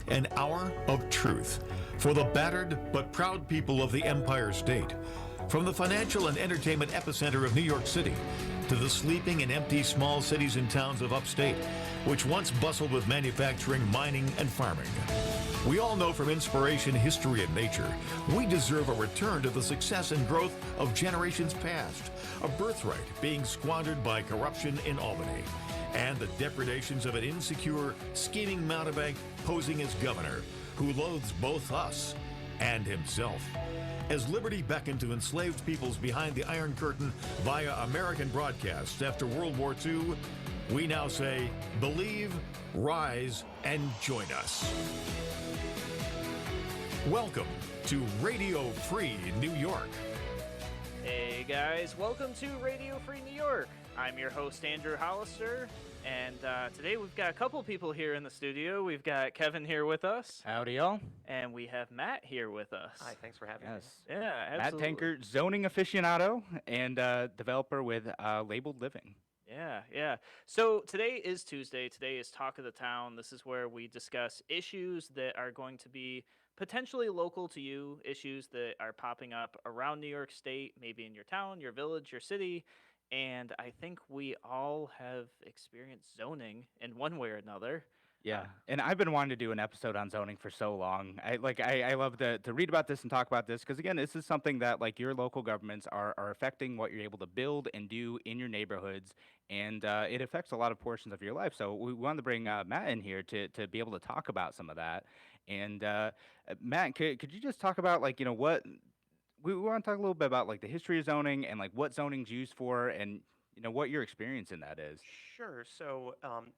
an hour of truth for the battered but proud people of the Empire State. From the financial and entertainment epicenter of New York City to the sleeping and empty small cities and towns of upstate, which once bustled with manufacturing, mining, and farming. We all know from inspiration, history, and nature, we deserve a return to the success and growth of generations past, a birthright being squandered by corruption in Albany, and the depredations of an insecure, scheming mountebank posing as governor, who loathes both us and himself. As liberty beckoned to enslaved peoples behind the Iron Curtain via American broadcasts after World War II, we now say, believe, rise, and join us. Welcome to Radio Free New York. Hey guys, welcome to Radio Free New York. I'm your host, Andrew Hollister, and today we've got a couple people here in the studio. We've got Kevin here with us. Howdy, y'all. And we have Matt here with us. Hi, thanks for having me. Yeah, absolutely. Matt Tankert, zoning aficionado and developer with Labeled Living. Yeah. So today is Tuesday. Today is Talk of the Town. This is where we discuss issues that are going to be potentially local to you, issues that are popping up around New York State, maybe in your town, your village, your city. And I think we all have experienced zoning in one way or another. Yeah, and I've been wanting to do an episode on zoning for so long. I love to read about this and talk about this because, again, this is something that, like, your local governments are affecting what you're able to build and do in your neighborhoods, and it affects a lot of portions of your life. So we wanted to bring Matt in here to be able to talk about some of that. And Matt, could you just talk about, like, what we want to talk a little bit about, like, the history of zoning and, like, what zoning's used for and, what your experience in that is? Sure. So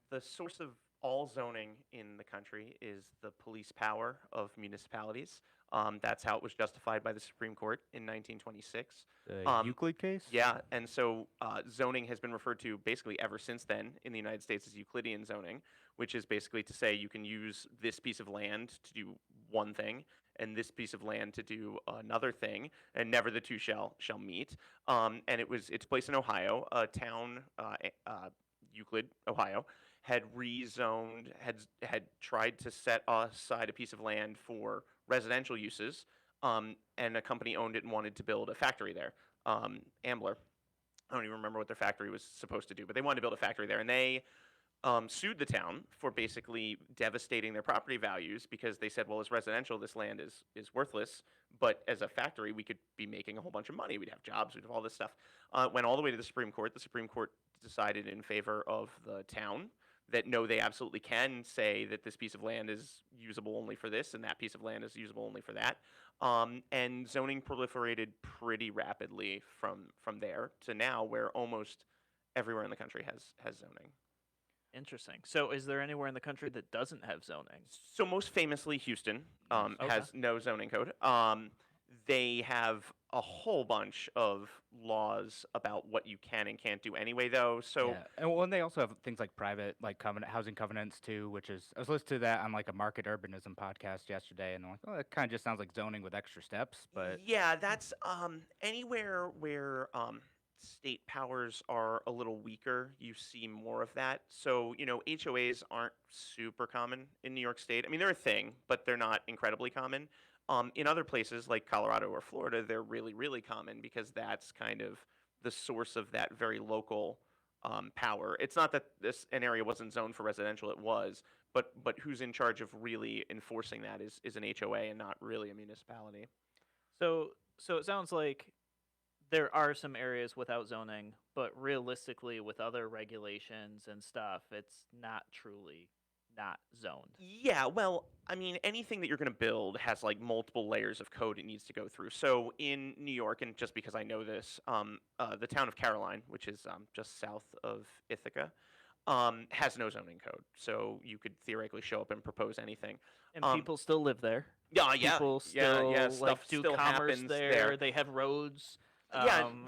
the source of all zoning in the country is the police power of municipalities. That's how it was justified by the Supreme Court in 1926. The Euclid case? Yeah, and so zoning has been referred to basically ever since then in the United States as Euclidean zoning, which is basically to say you can use this piece of land to do one thing and this piece of land to do another thing, and never the two shall meet. And it's placed in Ohio, a town, Euclid, Ohio, had rezoned, had tried to set aside a piece of land for residential uses, and a company owned it and wanted to build a factory there. Ambler, I don't even remember what their factory was supposed to do, but they wanted to build a factory there, and they sued the town for basically devastating their property values because they said, well, as residential, this land is worthless, but as a factory, we could be making a whole bunch of money. We'd have jobs, we'd have all this stuff. Went all the way to the Supreme Court. The Supreme Court decided in favor of the town that no, they absolutely can say that this piece of land is usable only for this and that piece of land is usable only for that. And zoning proliferated pretty rapidly from there to now, where almost everywhere in the country has zoning. Interesting. So is there anywhere in the country that doesn't have zoning? So most famously, Houston has no zoning code. They have a whole bunch of laws about what you can and can't do anyway, though. So and they also have things like private, like housing covenants too, which is I was listening to that on like a market urbanism podcast yesterday, and I'm like, oh, that kind of just sounds like zoning with extra steps. But yeah, that's anywhere where state powers are a little weaker, you see more of that. So HOAs aren't super common in New York State. I mean, they're a thing, but they're not incredibly common. In other places like Colorado or Florida, they're really, really common because that's kind of the source of that very local power. It's not that an area wasn't zoned for residential; it was, but who's in charge of really enforcing that is an HOA and not really a municipality. So it sounds like there are some areas without zoning, but realistically, with other regulations and stuff, it's not truly not zoned. Yeah, well, I mean, anything that you're going to build has like multiple layers of code it needs to go through. So in New York, and just because I know this, the town of Caroline, which is just south of Ithaca, has no zoning code. So you could theoretically show up and propose anything. And people still live there. Yeah. People still Stuff do still commerce happens there. They have roads. They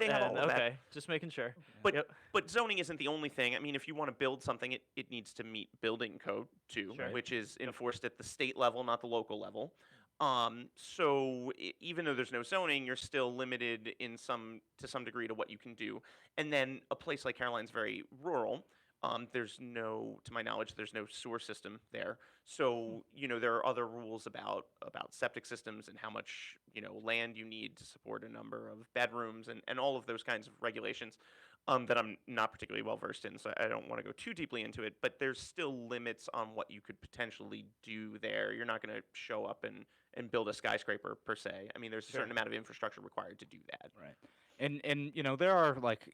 have all of that. Okay, just making sure. But zoning isn't the only thing. I mean, if you want to build something, it needs to meet building code too, Sure. which is enforced at the state level, not the local level. So even though there's no zoning, you're still limited to some degree to what you can do. And then a place like Caroline's very rural. There's no, to my knowledge, there's no sewer system there. So, there are other rules about septic systems and how much, land you need to support a number of bedrooms and all of those kinds of regulations that I'm not particularly well versed in. So I don't want to go too deeply into it, but there's still limits on what you could potentially do there. You're not going to show up and build a skyscraper per se. I mean, there's a Sure. certain amount of infrastructure required to do that. Right. And there are like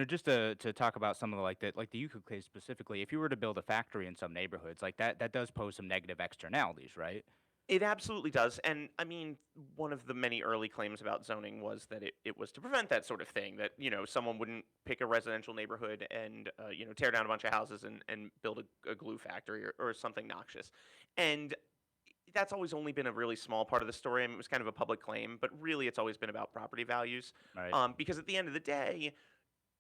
just to talk about some of the like the Euclid case specifically, if you were to build a factory in some neighborhoods, like that does pose some negative externalities, right? It absolutely does. And I mean, one of the many early claims about zoning was that it was to prevent that sort of thing, that, someone wouldn't pick a residential neighborhood and, tear down a bunch of houses and build a glue factory or something noxious. And that's always only been a really small part of the story. I mean, it was kind of a public claim, but really it's always been about property values. Right. Because at the end of the day,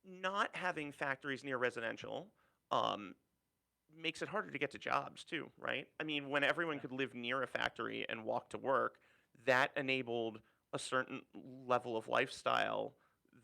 not having factories near residential um, makes it harder to get to jobs too, right? I mean, when everyone Yeah. could live near a factory and walk to work, that enabled a certain level of lifestyle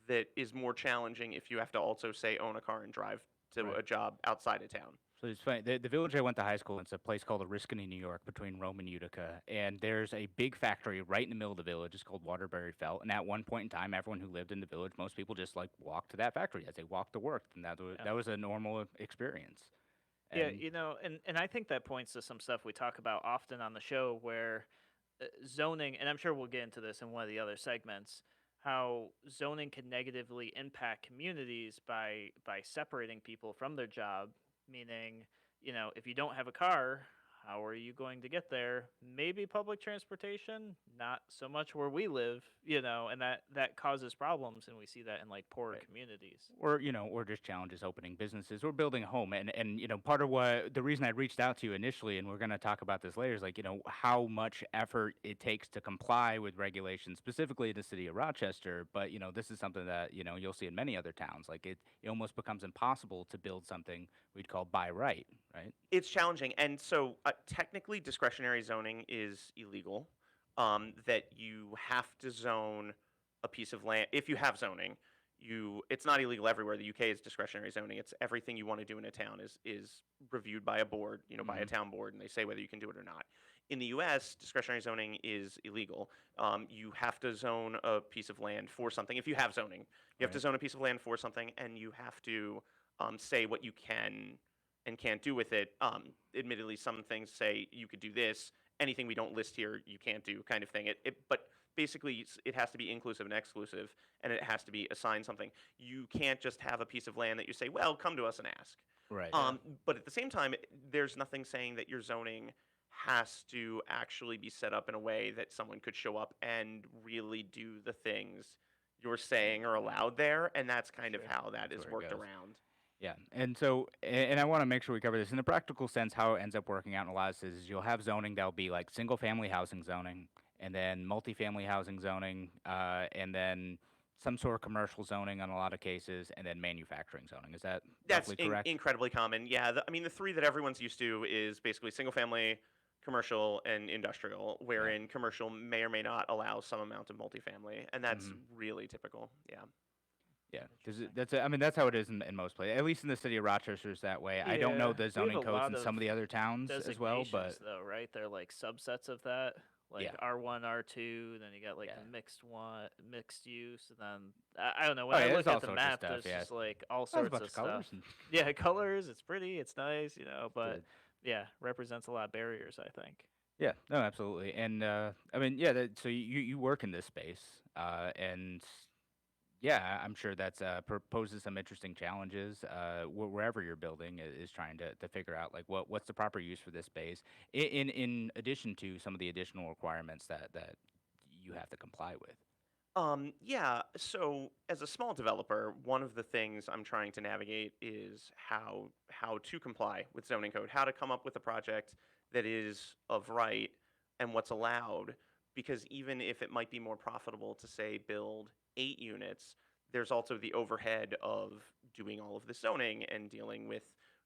that is more challenging if you have to also say own a car and drive to Right. a job outside of town. So it's funny. The village I went to high school in, it's a place called Oriskany, New York, between Rome and Utica. And there's a big factory right in the middle of the village. It's called Waterbury Felt. And at one point in time, everyone who lived in the village, most people just like walked to that factory as they walked to work. And Yeah. that was a normal experience. Yeah, And and I think that points to some stuff we talk about often on the show where zoning, and I'm sure we'll get into this in one of the other segments, how zoning can negatively impact communities by separating people from their job, meaning, if you don't have a car, how are you going to get there? Maybe public transportation, not so much where we live, and that causes problems, and we see that in like poorer Right. communities. or just challenges opening businesses or building a home. And part of what the reason I reached out to you initially, and we're going to talk about this later, is like how much effort it takes to comply with regulations, specifically in the city of Rochester. But this is something that you'll see in many other towns. Like it almost becomes impossible to build something we'd call by right, right? It's challenging. And so technically, discretionary zoning is illegal. That you have to zone a piece of land. If you have zoning, it's not illegal everywhere. The UK is discretionary zoning. It's everything you want to do in a town is reviewed by a board, by a Mhm. town board, and they say whether you can do it or not. In the US, discretionary zoning is illegal. You have to zone a piece of land for something. If you have zoning, you have to Right. zone a piece of land for something, and you have to say what you can and can't do with it. Admittedly, some things say you could do this. Anything we don't list here, you can't do, kind of thing. But basically, it has to be inclusive and exclusive, and it has to be assigned something. You can't just have a piece of land that you say, well, come to us and ask. Right. But at the same time, there's nothing saying that your zoning has to actually be set up in a way that someone could show up and really do the things you're saying are allowed there, and that's kind of Sure. how that That's is where it worked goes. around. Yeah, and so, and I want to make sure we cover this in a practical sense. How it ends up working out in a lot of cities, you'll have zoning that'll be like single-family housing zoning, and then multifamily housing zoning, and then some sort of commercial zoning on a lot of cases, and then manufacturing zoning. Is that That's roughly correct? incredibly common. Yeah, I mean, the three that everyone's used to is basically single family, commercial, and industrial, Yeah. wherein commercial may or may not allow some amount of multifamily, and that's Mhm. really typical. Yeah. Yeah, because Interesting. I mean, that's how it is in most places. At least in the city of Rochester, is that way. I don't know Yeah, the we have zoning a codes lot in some of of the other towns as well, but designations though, right? They're like subsets of that, like yeah, R1, R2. Then you got like yeah. the mixed use, and then I don't know. Oh When I yeah, look there's all at the sorts of map, stuff. there's Yeah, just like all there's a sorts bunch of of colors stuff. and Yeah, colors. It's pretty. It's nice, but good. yeah, represents a lot of barriers, I think. Yeah, no, absolutely. And I mean, yeah. So you work in this space, and yeah, I'm sure that's poses some interesting challenges. Wherever you're building is trying to figure out like what's the proper use for this space, in addition to some of the additional requirements that you have to comply with. Yeah. So as a small developer, one of the things I'm trying to navigate is how to comply with zoning code, how to come up with a project that is of right and what's allowed. Because even if it might be more profitable to say build 8 units, there's also the overhead of doing all of the zoning and dealing with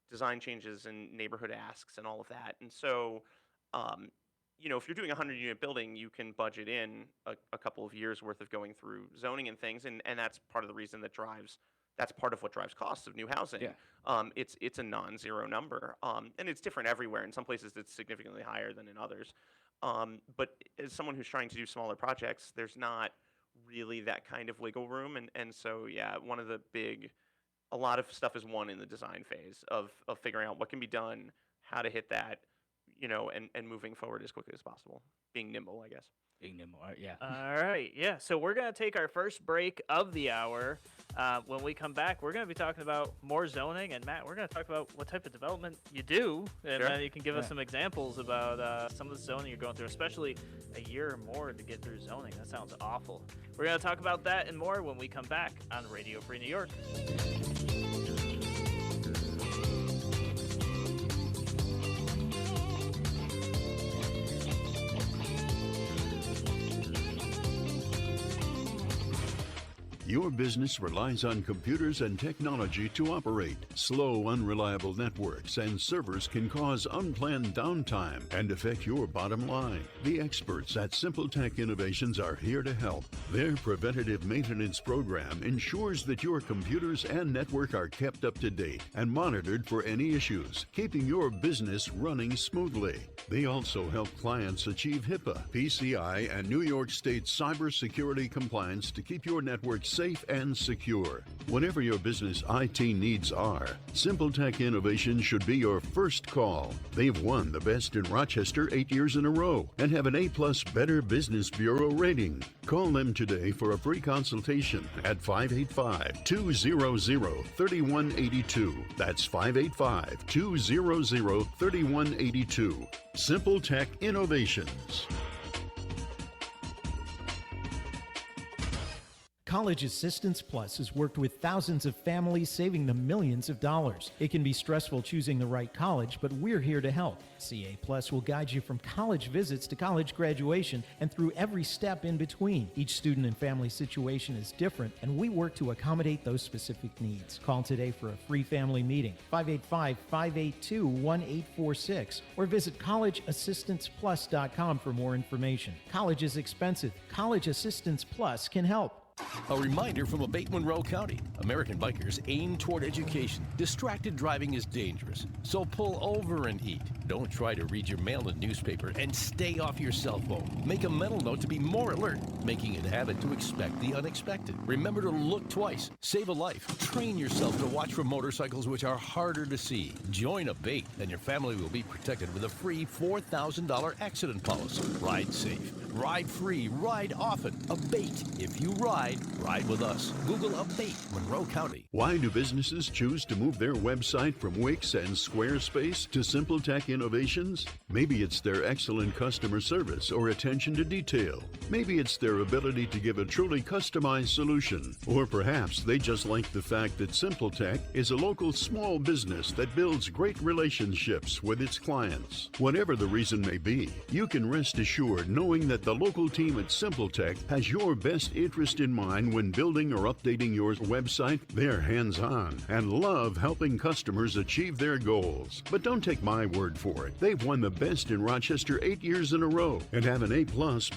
design changes and neighborhood asks and all of that. And so, um, if you're doing a 100-unit building, you can budget in a couple of years worth of going through zoning and things, and that's part of the reason that drives that's part of what drives costs of new housing. Yeah. It's a non-zero number, and it's different everywhere. In some places, it's significantly higher than in others. But as someone who's trying to do smaller projects, there's not really that kind of wiggle room, and so yeah, a lot of stuff is won in the design phase of figuring out what can be done, how to hit that, and moving forward as quickly as possible, being nimble, I guess. Being nimble, yeah. All right, yeah. So we're gonna take our first break of the hour. When we come back, we're gonna be talking about more zoning, and Matt, we're gonna talk about what type of development you do, and Sure. then you can give us Yeah. some examples about some of the zoning you're going through, especially a year or more to get through zoning. That sounds awful. We're gonna talk about that and more when we come back on Radio Free New York. Your business relies on computers and technology to operate. Slow, unreliable networks and servers can cause unplanned downtime and affect your bottom line. The experts at SimpleTech Innovations are here to help. Their preventative maintenance program ensures that your computers and network are kept up to date and monitored for any issues, keeping your business running smoothly. They also help clients achieve HIPAA, PCI, and New York State cybersecurity compliance to keep your network safe and secure. Whatever your business IT needs are, SimpleTech Innovations should be your first call. They've won the Best in Rochester 8 years in a row and have an A+ Better Business Bureau rating. Call them today for a free consultation at 585-200-3182. That's 585-200-3182. SimpleTech Innovations. College Assistance Plus has worked with thousands of families, saving them millions of dollars. It can be stressful choosing the right college, but we're here to help. CA Plus will guide you from college visits to college graduation and through every step in between. Each student and family situation is different, and we work to accommodate those specific needs. Call today for a free family meeting, 585-582-1846, or visit collegeassistanceplus.com for more information. College is expensive. College Assistance Plus can help. A reminder from Abate Monroe County. American bikers aim toward education. Distracted driving is dangerous, so pull over and eat. Don't try to read your mail and newspaper, and stay off your cell phone. Make a mental note to be more alert, making it a habit to expect the unexpected. Remember to look twice, save a life. Train yourself to watch for motorcycles which are harder to see. Join Abate, and your family will be protected with a free $4,000 accident policy. Ride safe. Ride free, ride often. Abate. If you ride with us. Google Abate Monroe County. Why do businesses choose to move their website from Wix and Squarespace to SimpleTech Innovations? Maybe it's their excellent customer service or attention to detail. Maybe it's their ability to give a truly customized solution. Or perhaps they just like the fact that SimpleTech is a local small business that builds great relationships with its clients. Whatever the reason may be, you can rest assured knowing that the local team at SimpleTech has your best interest in mind when building or updating your website. They're hands-on and love helping customers achieve their goals. But don't take my word for it. They've won the Best in Rochester 8 years in a row and have an A+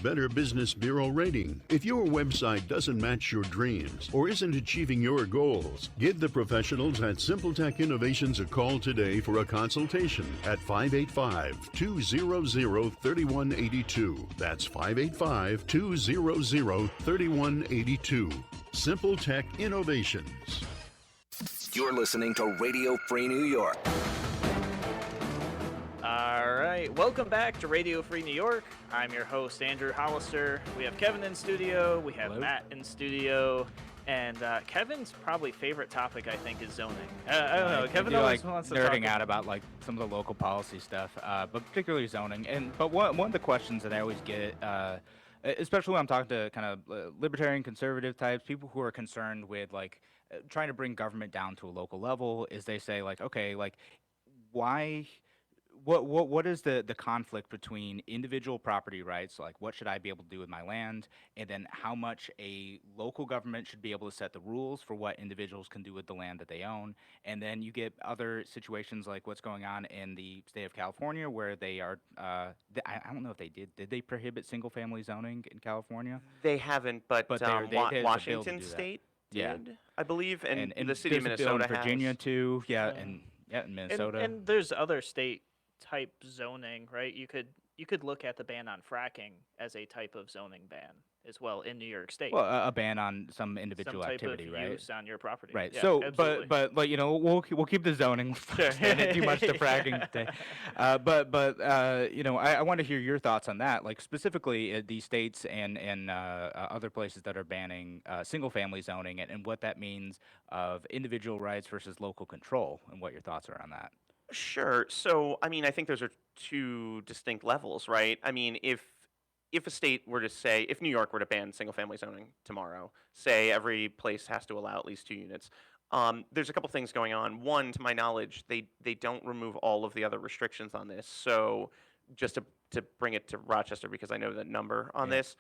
Better Business Bureau rating. If your website doesn't match your dreams or isn't achieving your goals, give the professionals at SimpleTech Innovations a call today for a consultation at 585-200-3182. That's 585-200-3182. SimpleTech Innovations. You're listening to Radio Free New York. All right, welcome back to Radio Free New York. I'm your host, Andrew Hollister. We have Kevin in studio. We have Hello. Matt in studio. And Kevin's probably favorite topic, I think, is zoning. I don't know. Kevin always wants to talk nerding out about like some of the local policy stuff, but particularly zoning. But one of the questions that I always get, especially when I'm talking to kind of libertarian conservative types, people who are concerned with like trying to bring government down to a local level, is they say like, okay, like why? What is the conflict between individual property rights, like what should I be able to do with my land, and then how much a local government should be able to set the rules for what individuals can do with the land that they own? And then you get other situations like what's going on in the state of California, where they are, I don't know if they did they prohibit single family zoning in California? They haven't, but But they had the bill to Washington do that. State Yeah. did, I believe, and, and the city of there's a bill in Minnesota Virginia has. too. Yeah, Yeah. and in And Minnesota. and there's other state type zoning, right? You could look at the ban on fracking as a type of zoning ban as well in New York State. Well, a ban on some Some individual type activity, of right? use on your property. Right. Yeah, So, absolutely. but like we'll keep the zoning. Sure. Extend it too much to fracking today. But I want to hear your thoughts on that. Like specifically these states and other places that are banning single family zoning and what that means of individual rights versus local control and what your thoughts are on that. Sure. So, I mean, I think those are two distinct levels, right? I mean, if a state were to say, if New York were to ban single family zoning tomorrow, say every place has to allow at least 2 units, there's a couple things going on. One, to my knowledge, they don't remove all of the other restrictions on this. So, just to bring it to Rochester, because I know the number on Yeah. this,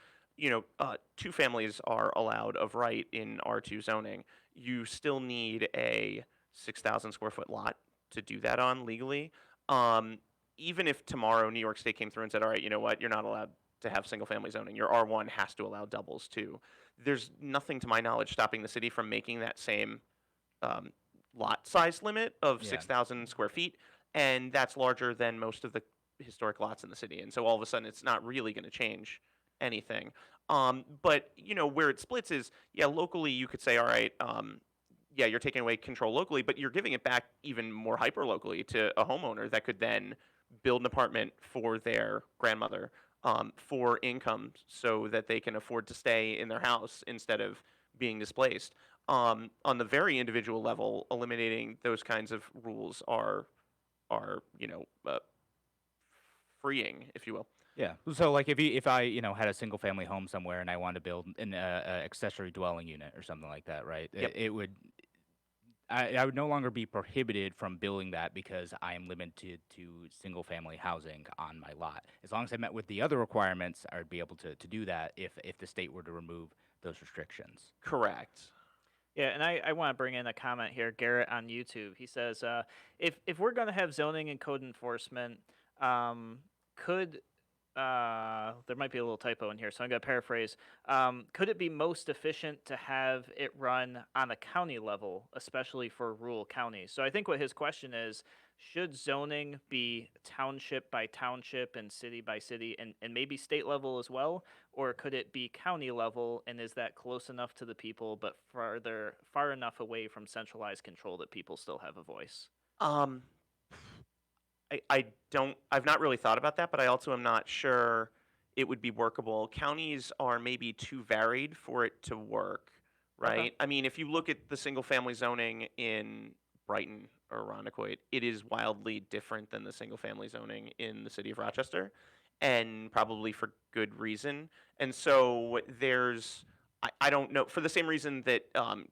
2 families are allowed of right in R2 zoning. You still need a 6,000 square foot lot to do that on legally. Even if tomorrow New York State came through and said, all right, you know what, you're not allowed to have single family zoning. Your R1 has to allow doubles too. There's nothing to my knowledge stopping the city from making that same lot size limit of Yeah. 6,000 square feet. And that's larger than most of the historic lots in the city. And so all of a sudden it's not really going to change anything. But, where it splits is, yeah, locally you could say, all right, yeah, you're taking away control locally, but you're giving it back even more hyper locally to a homeowner that could then build an apartment for their grandmother for income so that they can afford to stay in their house instead of being displaced. On the very individual level, eliminating those kinds of rules are freeing, if you will. Yeah. So like if I had a single family home somewhere and I wanted to build an accessory dwelling unit or something like that, right? Yep. It would. I would no longer be prohibited from building that because I am limited to single family housing on my lot. As long as I met with the other requirements, I would be able to do that if the state were to remove those restrictions. Correct. Yeah, and I want to bring in a comment here, Garrett on YouTube. He says, if we're going to have zoning and code enforcement, could there might be a little typo in here, so I'm going to paraphrase. Could it be most efficient to have it run on a county level, especially for rural counties? So I think what his question is, should zoning be township by township and city by city and maybe state level as well? Or could it be county level, and is that close enough to the people but far enough away from centralized control that people still have a voice? I've not really thought about that, but I also am not sure it would be workable. Counties are maybe too varied for it to work, right? Okay. I mean, if you look at the single family zoning in Brighton or Rondequoit, it is wildly different than the single family zoning in the city of Rochester, and probably for good reason. And so I don't know, for the same reason that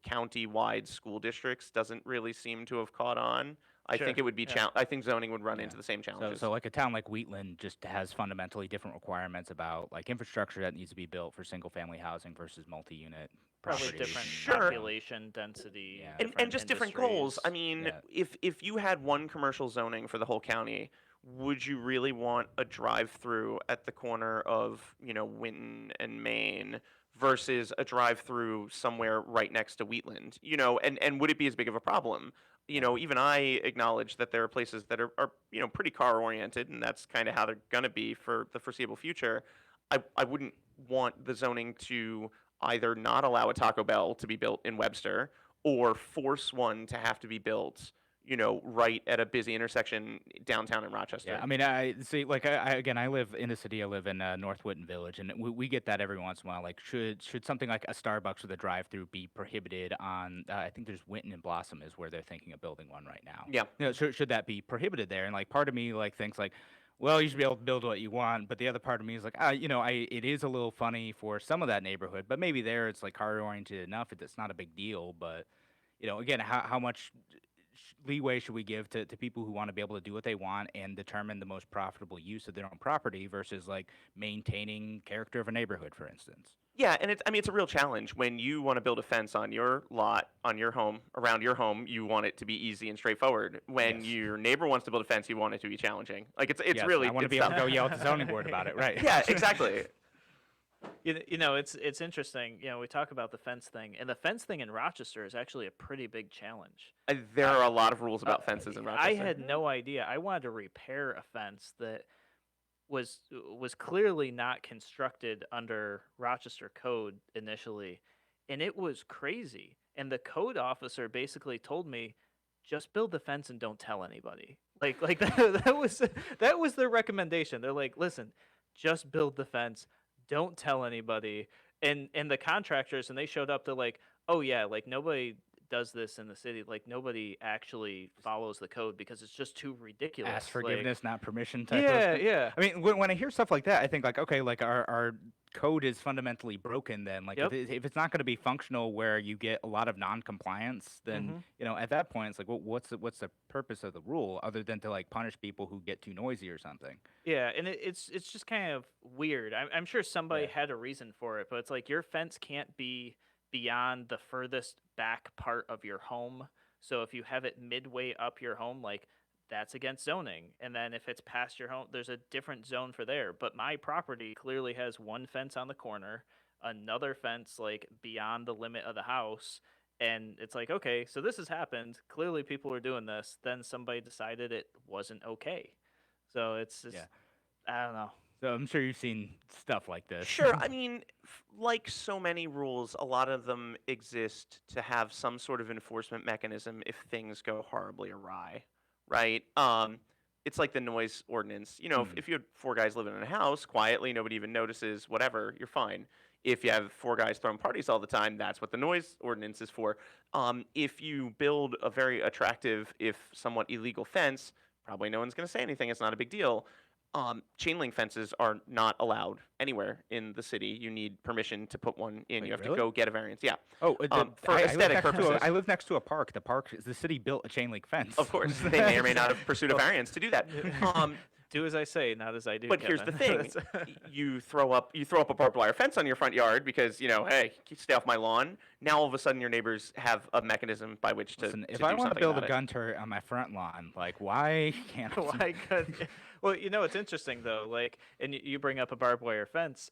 county-wide school districts doesn't really seem to have caught on. I Sure, think it would be yeah. I think zoning would run Yeah. into the same So, challenges. so like a town like Wheatland just has fundamentally different requirements about like infrastructure that needs to be built for single family housing versus multi-unit Probably properties. different Sure. population density. Yeah. And just different goals. I industries. mean, Yeah. if you had one commercial zoning for the whole county, would you really want a drive-through at the corner of, Winton and Maine versus a drive-through somewhere right next to Wheatland? And would it be as big of a problem? Even I acknowledge that there are places that are pretty car-oriented, and that's kind of how they're going to be for the foreseeable future. I wouldn't want the zoning to either not allow a Taco Bell to be built in Webster or force one to have to be built, right at a busy intersection downtown in Rochester. Yeah, I mean, I see. Like, I live in the city. I live in North Whitten Village, and we get that every once in a while. Like, should something like a Starbucks with a drive-through be prohibited on? I think there's Winton and Blossom is where they're thinking of building one right now. Yeah. Should that be prohibited there? And like, part of me like thinks like, well, you should be able to build what you want. But the other part of me is like, it is a little funny for some of that neighborhood, but maybe there it's like car-oriented enough. It's not a big deal. But again, how much leeway should we give to people who want to be able to do what they want and determine the most profitable use of their own property versus like maintaining character of a neighborhood, for instance? Yeah, and it's a real challenge when you want to build a fence on your lot, on your home, around your home. You want it to be easy and straightforward. When Yes. your neighbor wants to build a fence, you want it to be challenging. Like it's Yes, really. I want to it's be able tough. to go yell at the zoning board about it, right? Yeah, exactly. It's interesting. We talk about the fence thing, and the fence thing in Rochester is actually a pretty big challenge. There are a lot of rules about fences in Rochester. I had no idea. I wanted to repair a fence that was clearly not constructed under Rochester code initially, and it was crazy. And the code officer basically told me, just build the fence and don't tell anybody. Like that was their recommendation. They're like, listen, just build the fence, don't tell anybody. And the contractors, and they showed up, they're like, oh yeah, like nobody does this in the city. Like nobody actually follows the code because it's just too ridiculous. Ask forgiveness, not permission type Yeah, of yeah. I mean, when I hear stuff like that, I think like, okay, like our code is fundamentally broken then. Like Yep. if it's not going to be functional where you get a lot of non-compliance, then, at that point, it's like, well, what's the purpose of the rule other than to like punish people who get too noisy or something? Yeah, and it's just kind of weird. I'm sure somebody had a reason for it, but it's like your fence can't be beyond the furthest back part of your home. So if you have it midway up your home, like that's against zoning. And then if it's past your home, there's a different zone for there. But my property clearly has one fence on the corner, another fence like beyond the limit of the house. And it's like, okay, so this has happened. Clearly people are doing this. Then somebody decided it wasn't okay. So it's just, I don't know. So I'm sure you've seen stuff like this. Sure. I mean, like so many rules, a lot of them exist to have some sort of enforcement mechanism if things go horribly awry, right? It's like the noise ordinance. If you had 4 guys living in a house quietly, nobody even notices, whatever, you're fine. If you have 4 guys throwing parties all the time, that's what the noise ordinance is for. If you build a very attractive, if somewhat illegal fence, probably no one's going to say anything. It's not a big deal. Chain link fences are not allowed anywhere in the city. You need permission to put one in. Wait, You have really? to go get a variance. Yeah. Oh, for aesthetic purposes. I live next to a park. The city built a chain link fence. Of course, they may or may not have pursued a variance to do that. Do as I say, not as I do. But here's the Kevin. thing: you throw up a barbed wire fence on your front yard because hey, stay off my lawn. Now all of a sudden your neighbors have a mechanism by which to. Listen, to if do I want to something build a about it. gun turret on my front lawn, like why can't I? Why couldn't you? Well, it's interesting though. Like, and you bring up a barbed wire fence.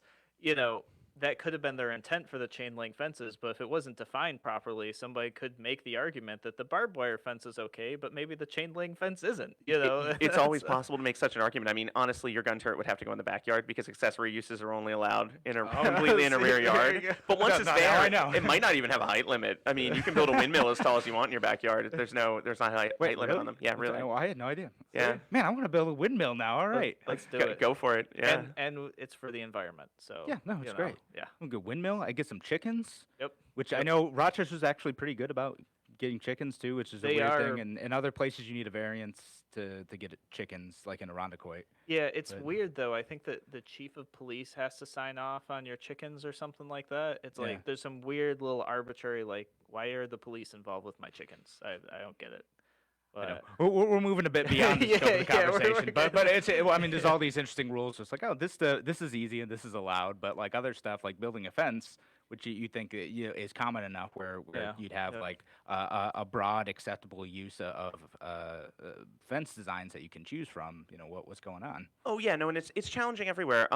That could have been their intent for the chain link fences, but if it wasn't defined properly, somebody could make the argument that the barbed wire fence is okay, but maybe the chain link fence isn't. It's always possible to make such an argument. I mean, honestly, your gun turret would have to go in the backyard because accessory uses are only allowed completely in a rear yard. But once it's there, I know. it might not even have a height limit. I mean, you can build a windmill as tall as you want in your backyard. There's not a height limit on them. Yeah, really. Oh, I had no idea. Yeah. Man, I want to build a windmill now. All right. Let's do it. Go for it. Yeah. And it's for the environment. So Yeah, no, it's great. Yeah. A good windmill. I get some chickens. Yep. Which I know Rochester's actually pretty good about getting chickens too, which is a They weird are. thing. And in other places, you need a variance to get chickens, like in Irondequoit. Yeah, it's But- weird though. I think that the chief of police has to sign off on your chickens or something like that. It's Yeah. like there's some weird little arbitrary like, why are the police involved with my chickens? I don't get it. I know. But We're moving a bit beyond the scope of the Yeah, we're conversation, but getting- it's I mean, there's all these interesting rules. It's like, oh, this is easy and this is allowed, but like other stuff, like building a fence, which you think is common enough, where Yeah, you'd have yeah. like a broad acceptable use of fence designs that you can choose from. What's going on? Oh yeah, no, and it's challenging everywhere.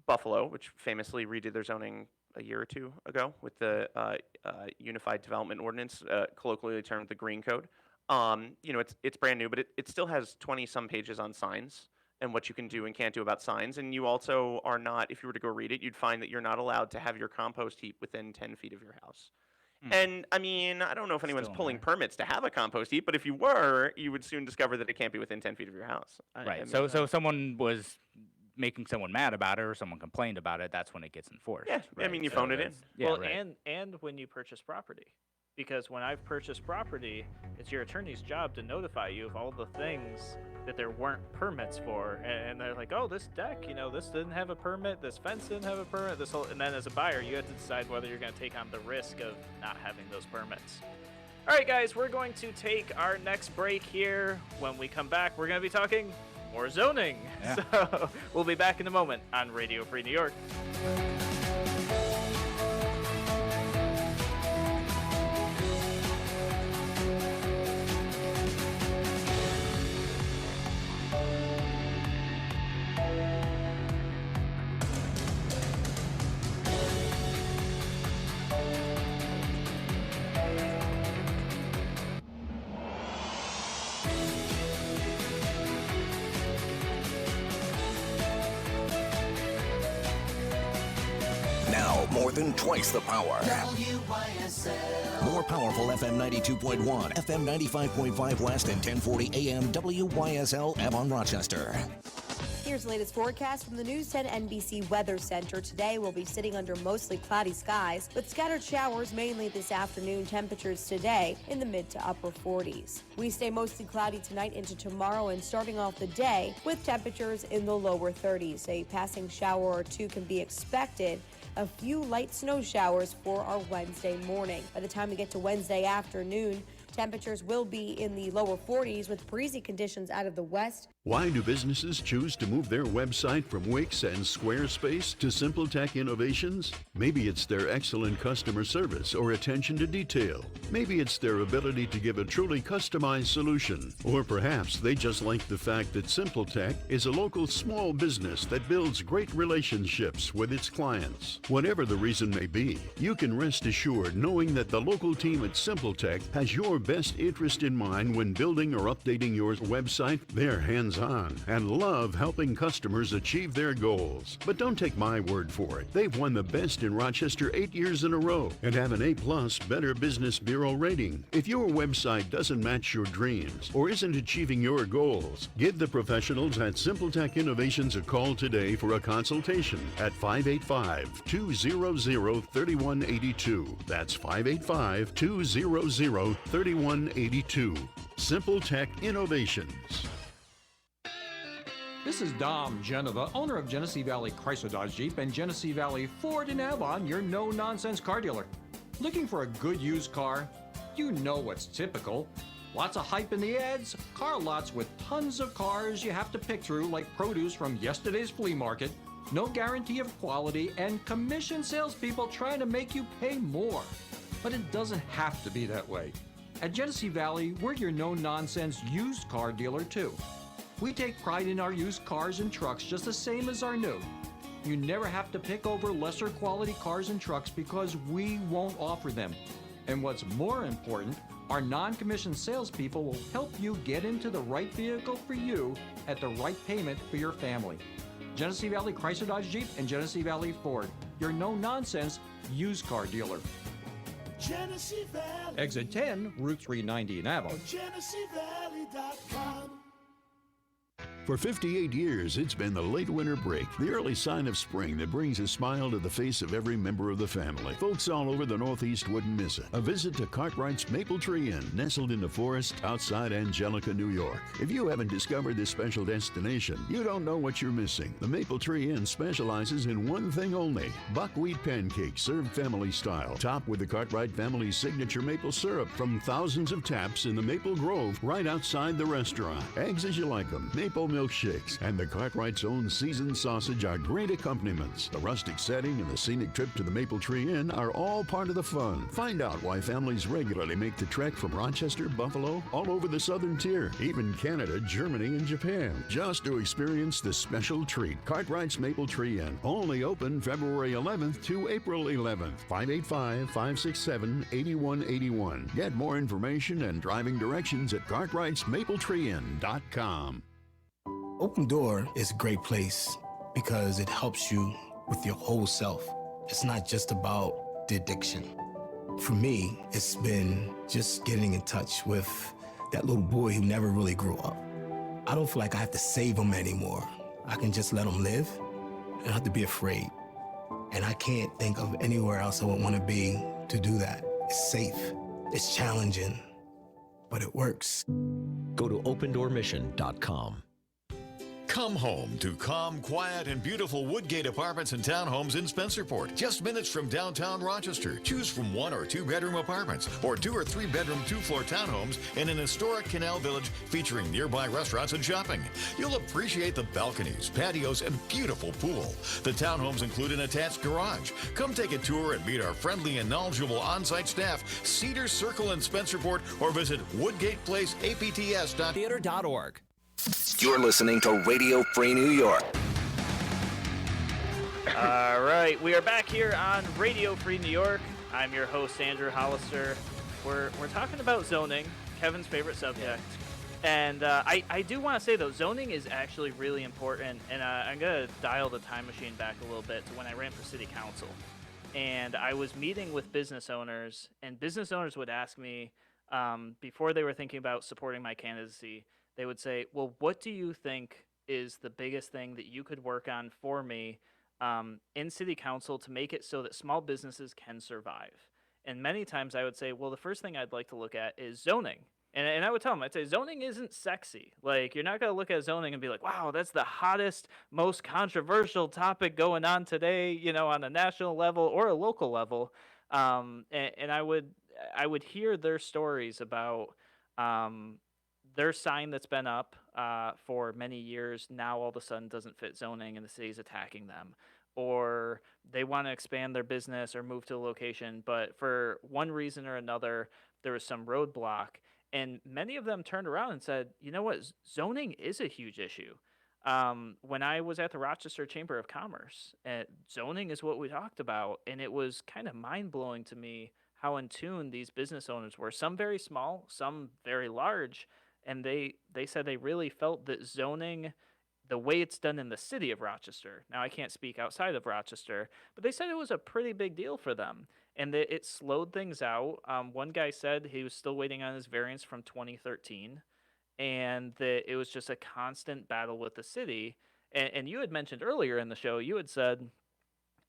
Buffalo, which famously redid their zoning a year or 2 ago with the Unified Development Ordinance, colloquially termed the Green Code. It's brand new, but it still has 20-some pages on signs and what you can do and can't do about signs. And you also are not, if you were to go read it, you'd find that you're not allowed to have your compost heap within 10 feet of your house. And I mean, I don't know if anyone's Still in pulling there. permits to have a compost heap, but if you were, you would soon discover that it can't be within 10 feet of your house. Right. I mean, So if someone was making someone mad about it or someone complained about it, that's when it gets enforced. Yeah, I right? mean, you So phoned it in. that's- Yeah, well, right. and when you purchase property, because when I've purchased property, it's your attorney's job to notify you of all the things that there weren't permits for, and they're like, oh, this deck, this didn't have a permit, this fence didn't have a permit, this whole, and then as a buyer, you have to decide whether you're going to take on the risk of not having those permits. All right, guys, we're going to take our next break here. When we come back, we're going to be talking more zoning. Yeah. So we'll be back in a moment on Radio Free New York. Now, more than twice the power. More powerful FM 92.1, FM 95.5 West, and 1040 AM WYSL Avon Rochester. Here's the latest forecast from the News 10 NBC Weather Center. Today we'll be sitting under mostly cloudy skies with scattered showers mainly this afternoon. Temperatures today in the mid to upper 40s. We stay mostly cloudy tonight into tomorrow and starting off the day with temperatures in the lower 30s. A passing shower or two can be expected. A few light snow showers for our Wednesday morning. By the time we get to Wednesday afternoon, temperatures will be in the lower 40s with breezy conditions out of the west. Why do businesses choose to move their website from Wix and Squarespace to SimpleTech Innovations? Maybe it's their excellent customer service or attention to detail. Maybe it's their ability to give a truly customized solution. Or perhaps they just like the fact that SimpleTech is a local small business that builds great relationships with its clients. Whatever the reason may be, you can rest assured knowing that the local team at SimpleTech has your best interest in mind when building or updating your website. They're hands-on and love helping customers achieve their goals. But don't take my word for it. They've won the best in Rochester 8 years in a row and have an A+ Better Business Bureau rating. If your website doesn't match your dreams or isn't achieving your goals, give the professionals at SimpleTech Innovations a call today for a consultation at 585-200-3182. That's 585-200-3182. SimpleTech Innovations. This is Dom Genova, owner of Genesee Valley Chrysler Dodge Jeep and Genesee Valley Ford in Avon, your no-nonsense car dealer. Looking for a good used car? You know what's typical. Lots of hype in the ads, car lots with tons of cars you have to pick through like produce from yesterday's flea market, no guarantee of quality, and commission salespeople trying to make you pay more. But it doesn't have to be that way. At Genesee Valley, we're your no-nonsense used car dealer too. We take pride in our used cars and trucks just the same as our new. You never have to pick over lesser quality cars and trucks because we won't offer them. And what's more important, our non-commissioned salespeople will help you get into the right vehicle for you at the right payment for your family. Genesee Valley Chrysler Dodge Jeep and Genesee Valley Ford, your no-nonsense used car dealer. Genesee Valley. Exit 10, Route 390 in Avon. GeneseeValley.com. For 58 years, it's been the late winter break, the early sign of spring that brings a smile to the face of every member of the family. Folks all over the Northeast wouldn't miss it. A visit to Cartwright's Maple Tree Inn, nestled in the forest outside Angelica, New York. If you haven't discovered this special destination, you don't know what you're missing. The Maple Tree Inn specializes in one thing only: buckwheat pancakes served family style, topped with the Cartwright family's signature maple syrup from thousands of taps in the Maple Grove right outside the restaurant. Eggs as you like them, maple milkshakes, and the Cartwright's own seasoned sausage are great accompaniments. The rustic setting and the scenic trip to the Maple Tree Inn are all part of the fun. Find out why families regularly make the trek from Rochester, Buffalo, all over the southern tier, even Canada, Germany, and Japan, just to experience this special treat. Cartwright's Maple Tree Inn, only open February 11th to April 11th. 585-567-8181. Get more information and driving directions at cartwrightsmapletreeinn.com. Open Door is a great place because it helps you with your whole self. It's not just about the addiction. For me, it's been just getting in touch with that little boy who never really grew up. I don't feel like I have to save him anymore. I can just let him live. I don't have to be afraid. And I can't think of anywhere else I would want to be to do that. It's safe, it's challenging, but it works. Go to opendoormission.com. Come home to calm, quiet, and beautiful Woodgate Apartments and Townhomes in Spencerport. Just minutes from downtown Rochester. Choose from 1 or 2 bedroom apartments or 2 or 3 bedroom 2-floor townhomes in an historic canal village featuring nearby restaurants and shopping. You'll appreciate the balconies, patios, and beautiful pool. The townhomes include an attached garage. Come take a tour and meet our friendly and knowledgeable on-site staff, Cedar Circle in Spencerport, or visit woodgateplaceapts.theater.org. You're listening to Radio Free New York. All right, we are back here on Radio Free New York. I'm your host, Andrew Hollister. We're talking about zoning, Kevin's favorite subject. And I do want to say, though, zoning is actually really important. And I'm going to dial the time machine back a little bit to when I ran for city council. and I was meeting with business owners, and business owners would ask me before they were thinking about supporting my candidacy, they would say, well, what do you think is the biggest thing that you could work on for me in city council to make it so that small businesses can survive? And many times I would say, well, the first thing I'd like to look at is zoning. And I would tell them, I'd say, zoning isn't sexy. Like, you're not going to look at zoning and be like, wow, that's the hottest, most controversial topic going on today, you know, on a national level or a local level. And I would hear their stories about their sign that's been up for many years now all of a sudden doesn't fit zoning and the city's attacking them. Or they want to expand their business or move to a location, but for one reason or another, there was some roadblock. And many of them turned around and said, you know what, zoning is a huge issue. When I was at the Rochester Chamber of Commerce, zoning is what we talked about. And it was kind of mind-blowing to me how in tune these business owners were. Some very small, some very large. And they said they really felt that zoning, the way it's done in the city of Rochester, now I can't speak outside of Rochester, but they said it was a pretty big deal for them. And that it slowed things out. One guy said he was still waiting on his variance from 2013, and that it was just a constant battle with the city. And you had mentioned earlier in the show, you had said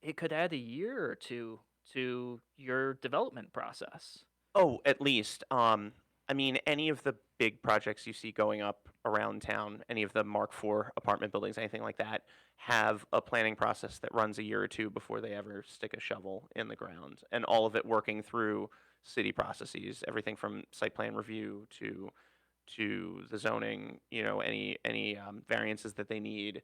it could add a year or two to your development process. Oh, at least. I mean, any of the big projects you see going up around town, any of the Mark IV apartment buildings, anything like that, have a planning process that runs a year or two before they ever stick a shovel in the ground, and all of it working through city processes, everything from site plan review to the zoning, you know, any variances that they need,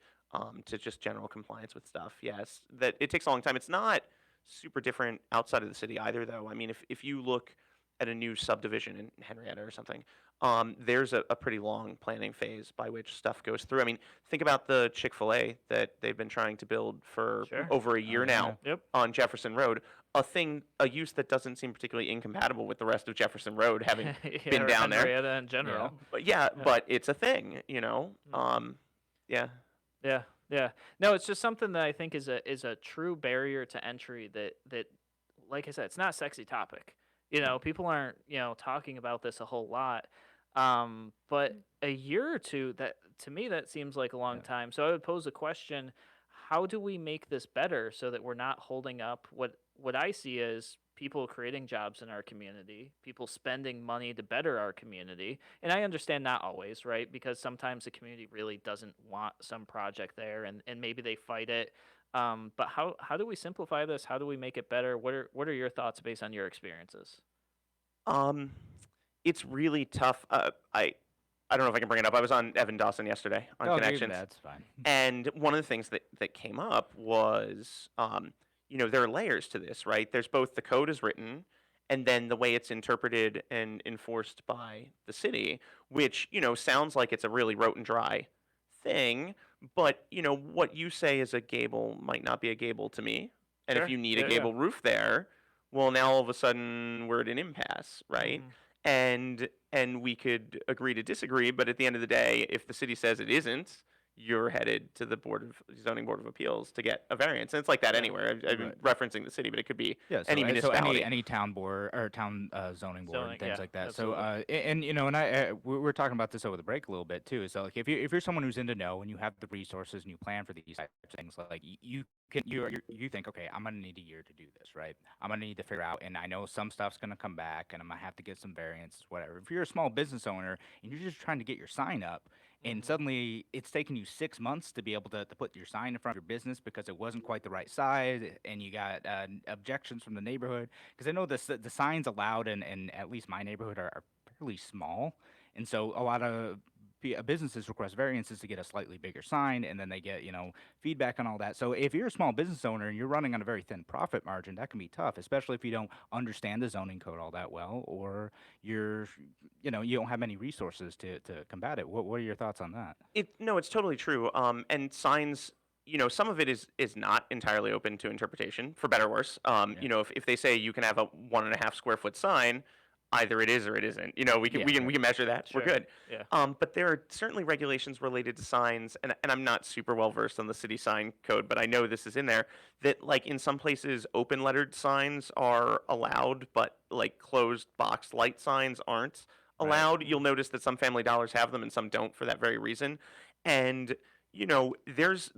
to just general compliance with stuff. Yes, that it takes a long time. It's not super different outside of the city either, though. I mean, if you look at a new subdivision in Henrietta or something, there's a pretty long planning phase by which stuff goes through. I mean, think about the Chick-fil-A that they've been trying to build for over a year now on Jefferson Road. A use that doesn't seem particularly incompatible with the rest of Jefferson Road, having been down there. Henrietta in general. But it's a thing, you know. Yeah. No, it's just something that I think is a true barrier to entry that, like I said, it's not a sexy topic. You know, people aren't, you know, talking about this a whole lot. But a year or two, that to me, that seems like a long time. So I would pose a question: how do we make this better so that we're not holding up what I see as people creating jobs in our community, people spending money to better our community? And I understand not always, right? Because sometimes the community really doesn't want some project there, and maybe they fight it. But how do we simplify this? How do we make it better? What are your thoughts based on your experiences? It's really tough. I don't know if I can bring it up. I was on Evan Dawson yesterday on Connections. That's fine. And one of the things that came up was, you know, there are layers to this, right? There's both the code as written, and then the way it's interpreted and enforced by the city, which, you know, sounds like it's a really rote and dry thing. But, you know, what you say is a gable might not be a gable to me. And if you need a gable roof there, well, now all of a sudden we're at an impasse, right? And we could agree to disagree, but at the end of the day, if the city says it isn't, you're headed to the zoning board of appeals to get a variance. And it's like that anywhere. I've been referencing the city, but it could be any municipality. So any town board or town zoning board and things like that. Absolutely. So and you know, and we're talking about this over the break a little bit too. So like if you're someone who's in the know and you have the resources and you plan for these types of things, like you think, okay, I'm gonna need a year to do this, right? I'm gonna need to figure out, and I know some stuff's gonna come back, and I'm gonna have to get some variances, whatever. If you're a small business owner and you're just trying to get your sign up, and suddenly it's taken you 6 months to be able to put your sign in front of your business because it wasn't quite the right size, and you got objections from the neighborhood. Because I know the signs allowed in at least my neighborhood are fairly small, and so a lot of businesses request variances to get a slightly bigger sign, and then they get, you know, feedback on all that. So if you're a small business owner and you're running on a very thin profit margin, that can be tough, especially if you don't understand the zoning code all that well, or you don't have any resources to combat it. What are your thoughts on that? No, it's totally true. And signs, you know, some of it is not entirely open to interpretation, for better or worse. You know, if they say you can have a 1.5 square foot sign, either it is or it isn't. You know, we can measure that. Sure. We're good. Yeah. But there are certainly regulations related to signs, and I'm not super well versed on the city sign code, but I know this is in there, that like in some places open lettered signs are allowed, but like closed box light signs aren't allowed. You'll notice that some Family Dollars have them and some don't for that very reason. And you know, there's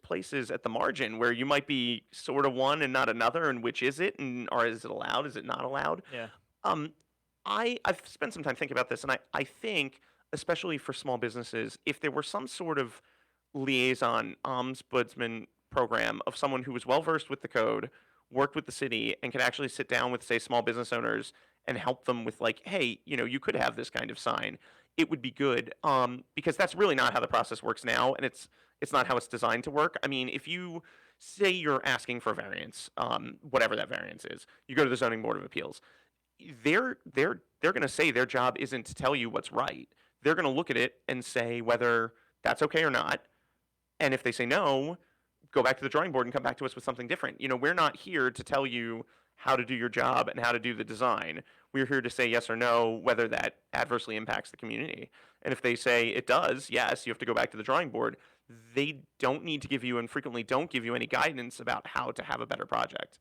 places at the margin where you might be sort of one and not another, and which is it, and or is it allowed? Is it not allowed? Yeah. I've spent some time thinking about this, and I think, especially for small businesses, if there were some sort of liaison ombudsman program of someone who was well versed with the code, worked with the city, and could actually sit down with, say, small business owners and help them with like, hey, you know, you could have this kind of sign, it would be good. Because that's really not how the process works now, and it's not how it's designed to work. I mean, if you say you're asking for variance, whatever that variance is, you go to the Zoning Board of Appeals. They're going to say their job isn't to tell you what's right. They're going to look at it and say whether that's okay or not. And if they say no, go back to the drawing board and come back to us with something different. You know, we're not here to tell you how to do your job and how to do the design. We're here to say yes or no, whether that adversely impacts the community. And if they say it does, yes, you have to go back to the drawing board. They don't need to give you, and frequently don't give you, any guidance about how to have a better project.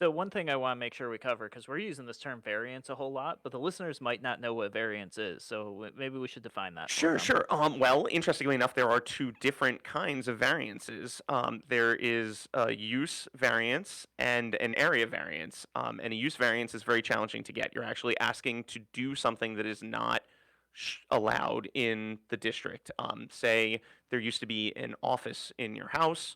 So one thing I want to make sure we cover, because we're using this term variance a whole lot, but the listeners might not know what variance is. So maybe we should define that. Sure. Well, interestingly enough, there are two different kinds of variances. There is a use variance and an area variance. And a use variance is very challenging to get. You're actually asking to do something that is not allowed in the district. Say there used to be an office in your house.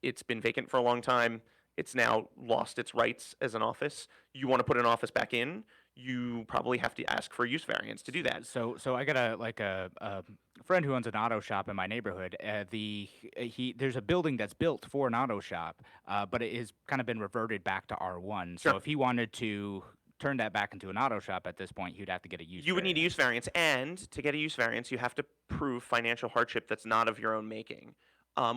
It's been vacant for a long time. It's now lost its rights as an office. You want to put an office back in, you probably have to ask for a use variance to do that. So I got a friend who owns an auto shop in my neighborhood. There's a building that's built for an auto shop, but it has kind of been reverted back to R1. So if he wanted to turn that back into an auto shop at this point, he'd have to get a use variance. You would need a use variance, and to get a use variance, you have to prove financial hardship that's not of your own making.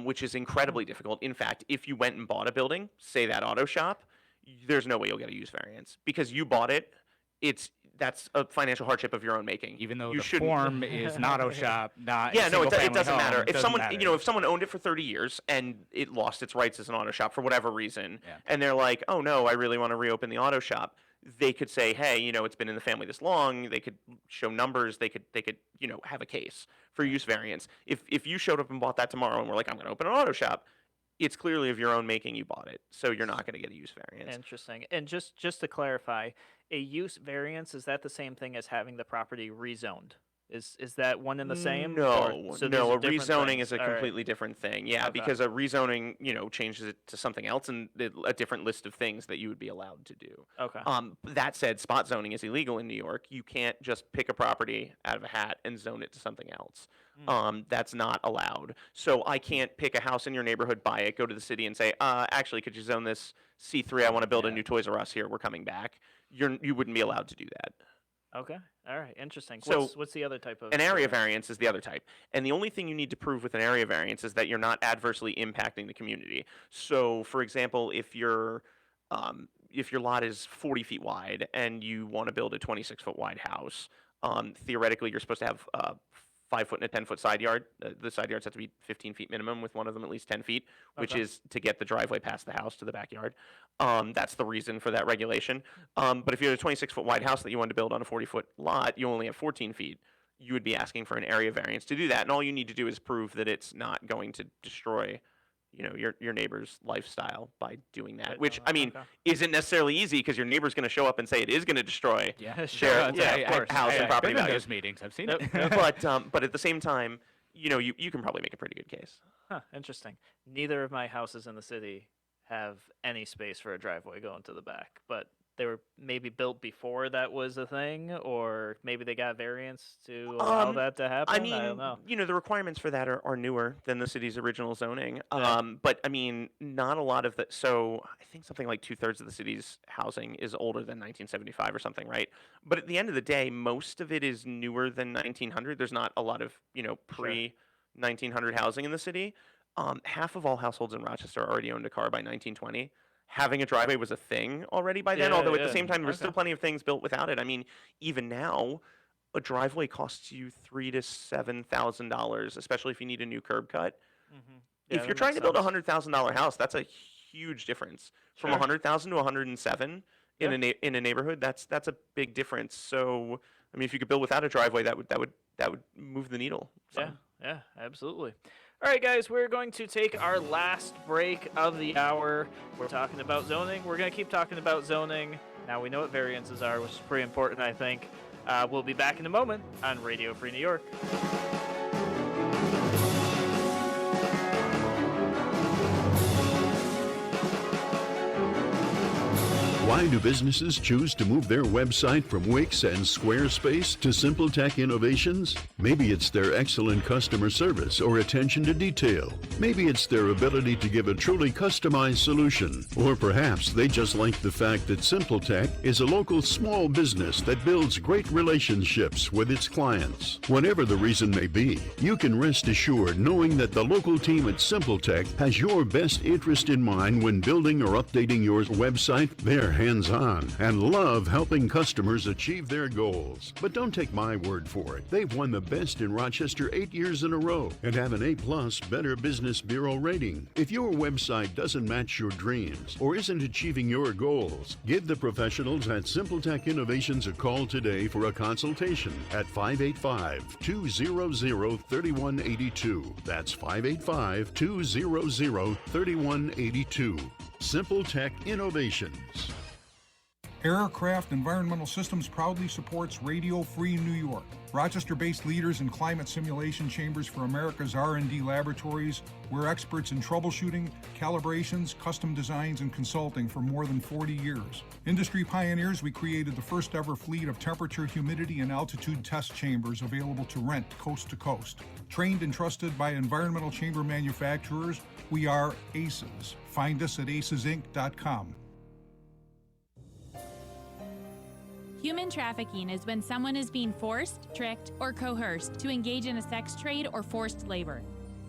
Which is incredibly difficult. In fact, if you went and bought a building, say that auto shop, there's no way you'll get a use variance because you bought it. That's a financial hardship of your own making. Even though the form is an auto shop, not it doesn't matter. If someone, matter. You know, if someone owned it for 30 years and it lost its rights as an auto shop for whatever reason, and they're like, oh no, I really want to reopen the auto shop, they could say, hey, you know, it's been in the family this long. They could show numbers. They could, you know, have a case for use variance. If you showed up and bought that tomorrow and were like, I'm going to open an auto shop, it's clearly of your own making. You bought it, so you're not going to get a use variance. Interesting. And just to clarify, a use variance, is that the same thing as having the property rezoned? Is that one and the same? No, So no. A these are different rezoning things. is a All right. completely different thing. Yeah, Okay. because a rezoning, you know, changes it to something else and a different list of things that you would be allowed to do. Okay. That said, spot zoning is illegal in New York. You can't just pick a property out of a hat and zone it to something else. That's not allowed. So I can't pick a house in your neighborhood, buy it, go to the city and say, actually, could you zone this C3? I want to build a new Toys R Us here. We're coming back. You wouldn't be allowed to do that. Okay. All right. Interesting. So What's the other type of? An area variance is the other type. And the only thing you need to prove with an area variance is that you're not adversely impacting the community. So, for example, if your lot is 40 feet wide and you want to build a 26-foot wide house, theoretically you're supposed to have 5 foot and a 10-foot side yard. The side yards have to be 15 feet minimum, with one of them at least 10 feet, which is to get the driveway past the house to the backyard. That's the reason for that regulation. But if you had a 26-foot wide house that you wanted to build on a 40-foot lot, you only have 14 feet. You would be asking for an area variance to do that, and all you need to do is prove that it's not going to destroy, you know, your neighbor's lifestyle by doing that. Which, I mean, isn't necessarily easy because your neighbor's going to show up and say it is going to destroy their house and property values. values. Those meetings, I've seen it. But at the same time, you know, you can probably make a pretty good case. Huh, interesting. Neither of my houses in the city have any space for a driveway going to the back, but they were maybe built before that was a thing, or maybe they got variance to allow that to happen. I mean, don't know. you know, the requirements for that are newer than the city's original zoning. But I mean, not a lot of the. So I think something like 2/3 of the city's housing is older than 1975 or something, right? But at the end of the day, most of it is newer than 1900. There's not a lot of, you know, pre-1900 housing in the city. Half of all households in Rochester already owned a car by 1920. having a driveway was a thing already by then. Although at the same time, there were still Okay. plenty of things built without it. I mean, even now, a driveway costs you $3,000 to $7,000, especially if you need a new curb cut. Mhm. Yeah, If that you're trying makes to build a sense. $100,000 house, that's a huge difference. From Sure. 100,000 to 107 in Yeah. in a neighborhood, that's a big difference. So, I mean, if you could build without a driveway, that would move the needle. Yeah, some. yeah, absolutely. All right, guys, we're going to take our last break of the hour. We're talking about zoning. We're going to keep talking about zoning. Now we know what variances are, which is pretty important, I think. We'll be back in a moment on Radio Free New York. Why do businesses choose to move their website from Wix and Squarespace to SimpleTech Innovations? Maybe it's their excellent customer service or attention to detail. Maybe it's their ability to give a truly customized solution. Or perhaps they just like the fact that SimpleTech is a local small business that builds great relationships with its clients. Whatever the reason may be, you can rest assured knowing that the local team at SimpleTech has your best interest in mind when building or updating your website. They're hands-on and love helping customers achieve their goals. But don't take my word for it. They've won the best in Rochester 8 years in a row and have an A+ Better Business Bureau rating. If your website doesn't match your dreams or isn't achieving your goals, give the professionals at SimpleTech Innovations a call today for a consultation at 585-200-3182. That's 585-200-3182. SimpleTech Innovations. Aircraft Environmental Systems proudly supports Radio Free New York. Rochester-based leaders in climate simulation chambers for America's R&D laboratories. We're experts in troubleshooting, calibrations, custom designs, and consulting for more than 40 years. Industry pioneers, we created the first ever fleet of temperature, humidity, and altitude test chambers available to rent coast to coast. Trained and trusted by environmental chamber manufacturers, we are ACES. Find us at acesinc.com. Human trafficking is when someone is being forced, tricked, or coerced to engage in a sex trade or forced labor.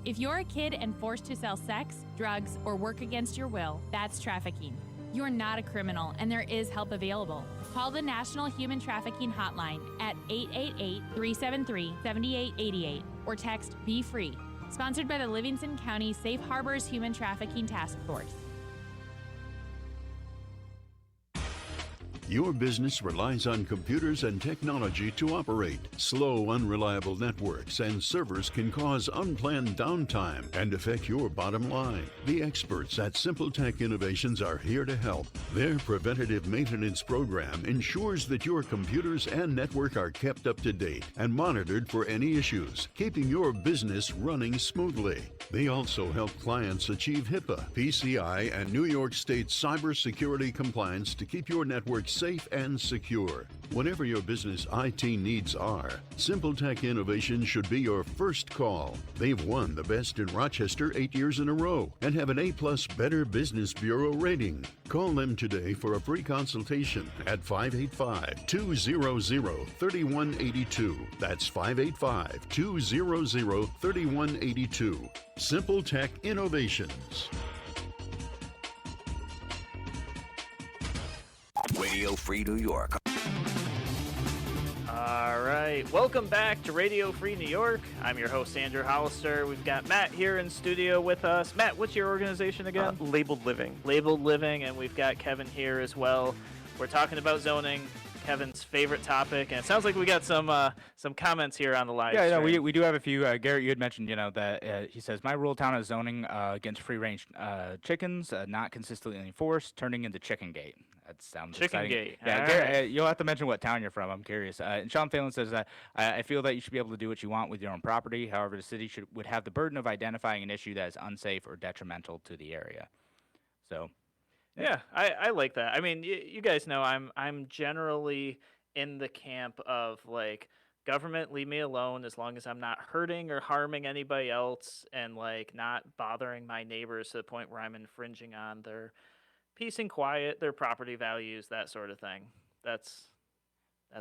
If you're a kid and forced to sell sex, drugs, or work against your will, that's trafficking. You're not a criminal, and there is help available. Call the National Human Trafficking Hotline at 888-373-7888 or text Be Free. Sponsored by the Livingston County Safe Harbors Human Trafficking Task Force. Your business relies on computers and technology to operate. Slow, unreliable networks and servers can cause unplanned downtime and affect your bottom line. The experts at SimpleTech Innovations are here to help. Their preventative maintenance program ensures that your computers and network are kept up to date and monitored for any issues, keeping your business running smoothly. They also help clients achieve HIPAA, PCI, and New York State cybersecurity compliance to keep your network safe and secure. Whatever your business IT needs are, SimpleTech Innovations should be your first call. They've won the best in Rochester 8 years in a row and have an A+ Better Business Bureau rating. Call them today for a free consultation at 585-200-3182. That's 585-200-3182. SimpleTech Innovations. Radio Free New York. All right, welcome back to Radio Free New York. I'm your host, Andrew Hollister. We've got Matt here in studio with us. Matt, what's your organization again? Labeled Living. Labeled Living, and we've got Kevin here as well. We're talking about zoning, Kevin's favorite topic, and it sounds like we got some comments here on the live Yeah, stream. we do have a few. Garrett, you had mentioned, that he says, my rural town is zoning against free-range chickens, not consistently enforced, turning into Chicken Gate. That sounds Chicken exciting. Gate. Yeah, All Garrett, right. you'll have to mention what town you're from. I'm curious. And Sean Phelan says that I feel that you should be able to do what you want with your own property. However, the city would have the burden of identifying an issue that is unsafe or detrimental to the area. So, Yeah, I like that. I mean, you guys know I'm generally in the camp of like, government, leave me alone as long as I'm not hurting or harming anybody else and like not bothering my neighbors to the point where I'm infringing on their peace and quiet, their property values, that sort of thing. That's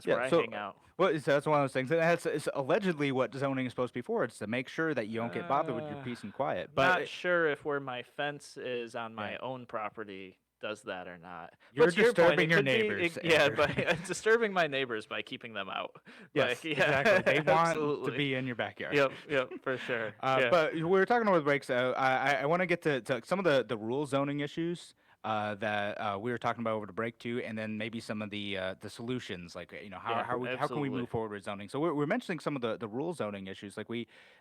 where I hang out. Well, that's one of those things. And it's allegedly what zoning is supposed to be for. It's to make sure that you don't get bothered with your peace and quiet. But Not sure if where my fence is on my own property does that or not. You're But to your point, disturbing it your could be- neighbors, yeah, Andrew. by disturbing my neighbors by keeping them out. Yes, Like, yeah, exactly. They want absolutely. to be in your backyard. Yep, for sure. Yeah. But we were talking with breaks. I want to get to some of the rural zoning issues that we were talking about over the break too, and then maybe some of the solutions, like how Yeah, how can we absolutely. move forward with zoning. So we're mentioning some of the rural zoning issues, like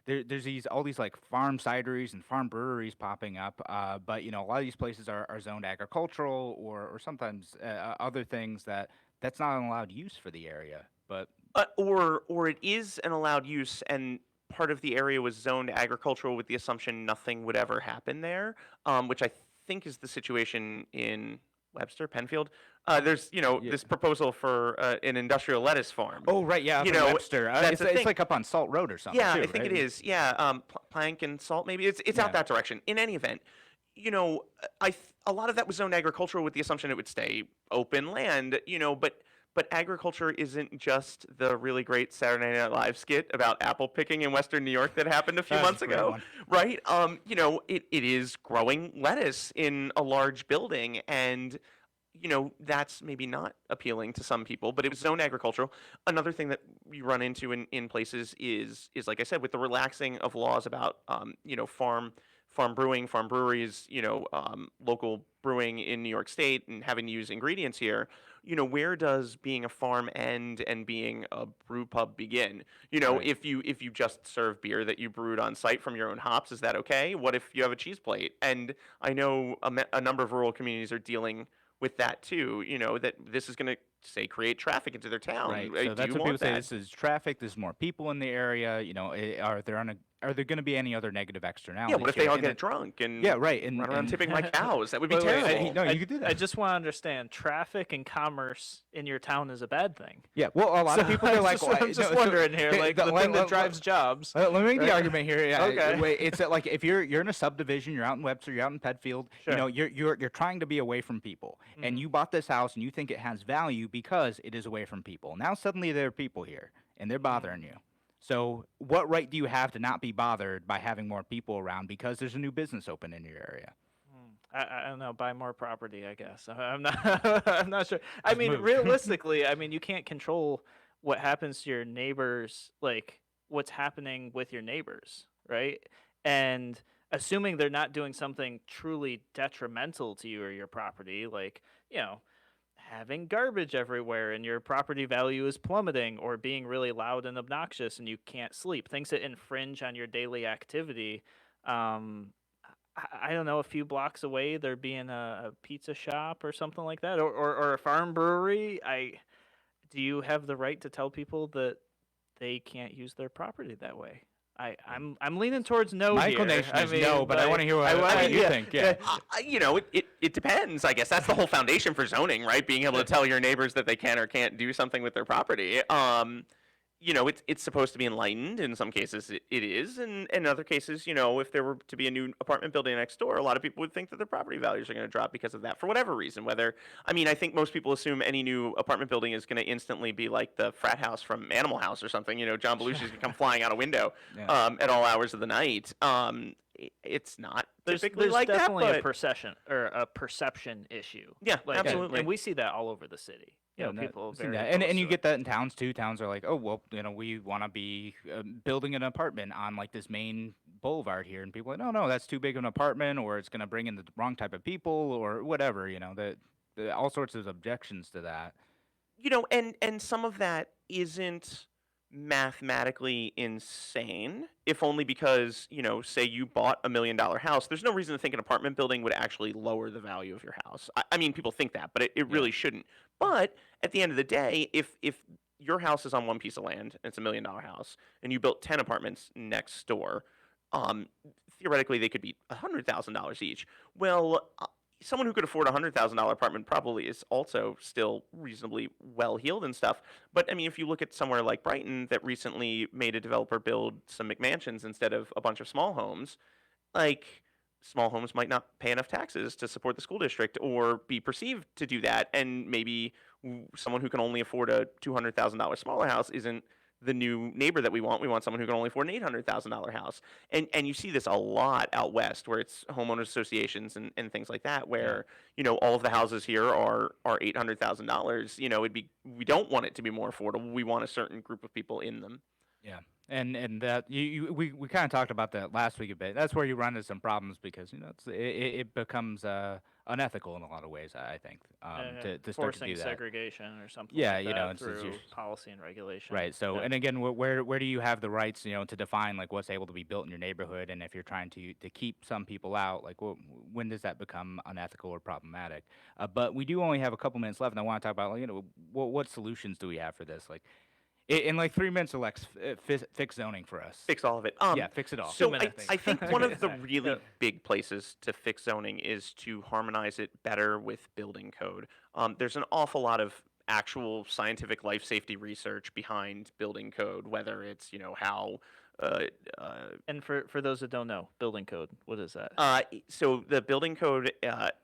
there's all these like farm cideries and farm breweries popping up, but a lot of these places are zoned agricultural or sometimes other things that's not an allowed use for the area, but Or it is an allowed use, and part of the area was zoned agricultural with the assumption nothing would ever happen there, which I think is the situation in Webster, Penfield. There's this proposal for an industrial lettuce farm. Oh, right, yeah, up in Webster. That's the It's thing. like up on Salt Road or something. Yeah, too, I think right? it is. Yeah, Plank and Salt, maybe it's out that direction. In any event, a lot of that was zoned agricultural with the assumption it would stay open land. But agriculture isn't just the really great Saturday Night Live skit about apple picking in Western New York that happened a few That's months a great ago, one. right? It is growing lettuce in a large building, and that's maybe not appealing to some people, but it was zone agricultural. Another thing that we run into in places is like I said, with the relaxing of laws about farm brewing, farm breweries, local brewing in New York State and having to use ingredients here. Where does being a farm end and being a brew pub begin? Right. If you just serve beer that you brewed on site from your own hops, is that okay? What if you have a cheese plate? And I know a number of rural communities are dealing with that too. That this is going to create traffic into their town. Right. Do So that's you what want people say. that? This is traffic. There's more people in the area. Are there going to be any other negative externalities? Yeah, what if they here? all And get then- drunk and Yeah, right. And run around and- tipping like cows? That would be Wait, wait, terrible. wait. No, you could do that. I just want to understand, traffic and commerce in your town is a bad thing. Yeah, well, a lot of people are like, I'm just wondering here, like the thing that drives jobs. Let me make the right? argument here. Yeah, Okay. wait, it's like if you're in a subdivision, you're out in Webster, you're out in Penfield, Sure. you're trying to be away from people, and you bought this house and you think it has value because it is away from people. Now suddenly there are people here and they're bothering you. So what right do you have to not be bothered by having more people around because there's a new business open in your area? I don't know. Buy more property, I guess. I'm not. I'm not sure. I mean, move. realistically, you can't control what happens to your neighbors, like what's happening with your neighbors, right? And assuming they're not doing something truly detrimental to you or your property, like having garbage everywhere and your property value is plummeting, or being really loud and obnoxious and you can't sleep, things that infringe on your daily activity. I don't know, a few blocks away there being a pizza shop or something like that, or a farm brewery. Do you have the right to tell people that they can't use their property that way? I'm leaning towards no My here. inclination is no, but I want to hear what you think. Yeah. It depends. I guess that's the whole foundation for zoning, right? Being able to tell your neighbors that they can or can't do something with their property. It's supposed to be enlightened. In some cases, it is, and in other cases, if there were to be a new apartment building next door, a lot of people would think that their property values are going to drop because of that, for whatever reason. I think most people assume any new apartment building is going to instantly be like the frat house from Animal House or something. John Belushi's going to come flying out a window at all hours of the night. It's not typically there's like that, definitely but a perception issue. Yeah, Like, absolutely. and we see that all over the city. People I've seen very that. opposed And you to get that in towns too. Towns are like, oh well, we want to be building an apartment on like this main boulevard here, and people are like, no, that's too big of an apartment, or it's going to bring in the wrong type of people, or whatever. All sorts of objections to that. And some of that isn't mathematically insane, if only because, say you bought $1 million house, there's no reason to think an apartment building would actually lower the value of your house. I mean, people think that, but it really shouldn't. But at the end of the day, if your house is on one piece of land, and it's $1 million house, and you built 10 apartments next door, theoretically they could be $100,000 each. Well, someone who could afford a $100,000 apartment probably is also still reasonably well-heeled and stuff. But, if you look at somewhere like Brighton that recently made a developer build some McMansions instead of a bunch of small homes, small homes might not pay enough taxes to support the school district or be perceived to do that. And maybe someone who can only afford a $200,000 smaller house isn't the new neighbor that we want someone who can only afford an $800,000 house. And you see this a lot out west, where it's homeowners associations and things like that, where all of the houses here are $800,000. We don't want it to be more affordable. We want a certain group of people in them. Yeah, and that we kind of talked about that last week a bit. That's where you run into some problems because it becomes unethical in a lot of ways. I think to start to forcing do that. segregation or something. Yeah, like that it's through policy and regulation. right. So, and again, where do you have the rights, to define like what's able to be built in your neighborhood, and if you're trying to keep some people out, like when does that become unethical or problematic? But we do only have a couple minutes left, and I want to talk about what solutions do we have for this, like. In like 3 minutes, Alex, fix zoning for us. Fix all of it. Yeah, fix it all. So I think one of the really big places to fix zoning is to harmonize it better with building code. There's an awful lot of actual scientific life safety research behind building code, whether it's how. And for those that don't know, building code, what is that? So the building code,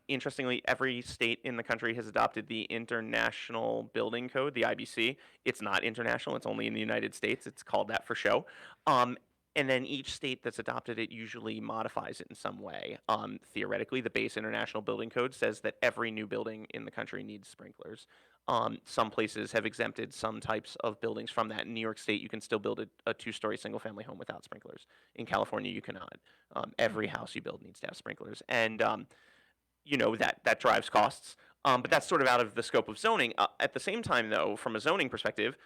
interestingly, every state in the country has adopted the International Building Code, the IBC. It's not international; it's only in the United States. It's called that for show. And then each state that's adopted it usually modifies it in some way. Theoretically, the base International Building Code says that every new building in the country needs sprinklers. Some places have exempted some types of buildings from that. In New York State, you can still build a two-story single-family home without sprinklers. In California, you cannot. Every house you build needs to have sprinklers, and that drives costs. But that's sort of out of the scope of zoning. At the same time, though, from a zoning perspective,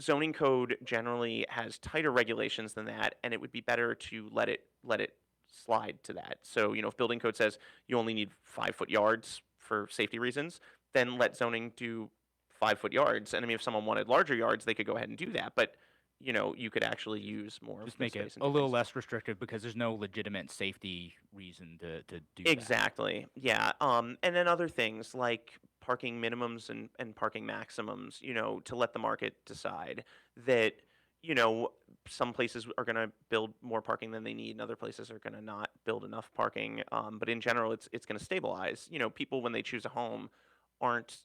zoning code generally has tighter regulations than that, and it would be better to let it slide to that. So, if building code says you only need 5-foot yards for safety reasons, then let zoning do 5-foot yards. And I mean, if someone wanted larger yards, they could go ahead and do that. But you could actually use more. Just make it a little less restrictive because there's no legitimate safety reason to do exactly. that. Yeah. And then other things like parking minimums and parking maximums, to let the market decide that, some places are going to build more parking than they need, and other places are going to not build enough parking. But in general, it's going to stabilize. People, when they choose a home, aren't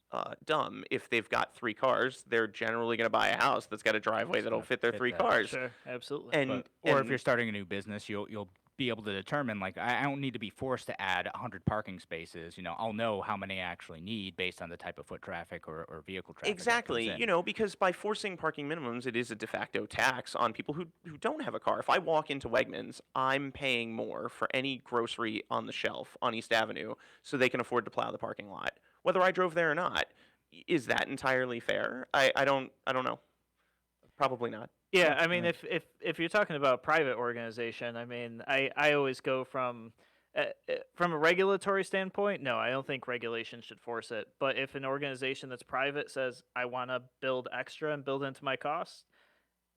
dumb. If they've got 3 cars, they're generally going to buy a house that's got a driveway that'll fit their 3 cars. Sure, absolutely. Or if you're starting a new business, you'll be able to determine, like, I don't need to be forced to add 100 parking spaces. I'll know how many I actually need based on the type of foot traffic or vehicle traffic. Exactly. Because by forcing parking minimums, it is a de facto tax on people who don't have a car. If I walk into Wegmans, I'm paying more for any grocery on the shelf on East Avenue so they can afford to plow the parking lot, whether I drove there or not. Is that entirely fair? I don't know. Probably not. Yeah, I mean, if you're talking about private organization, I mean, I always go from a regulatory standpoint. No, I don't think regulation should force it. But if an organization that's private says I want to build extra and build into my costs,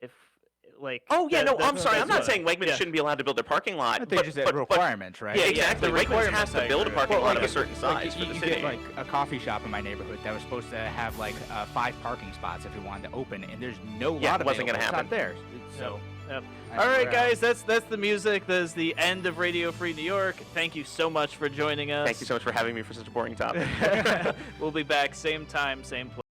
I'm sorry. I'm not saying Wegmans shouldn't be allowed to build their parking lot. But just requirements, right? Yeah, exactly. Wegmans has to build a parking lot of a certain size for the you city. get like a coffee shop in my neighborhood that was supposed to have like 5 parking spots if we wanted to open, and there's no lot it wasn't going to happen. It's not there. So. Yep. All right, guys, that's the music. That is the end of Radio Free New York. Thank you so much for joining us. Thank you so much for having me for such a boring topic. We'll be back same time, same place.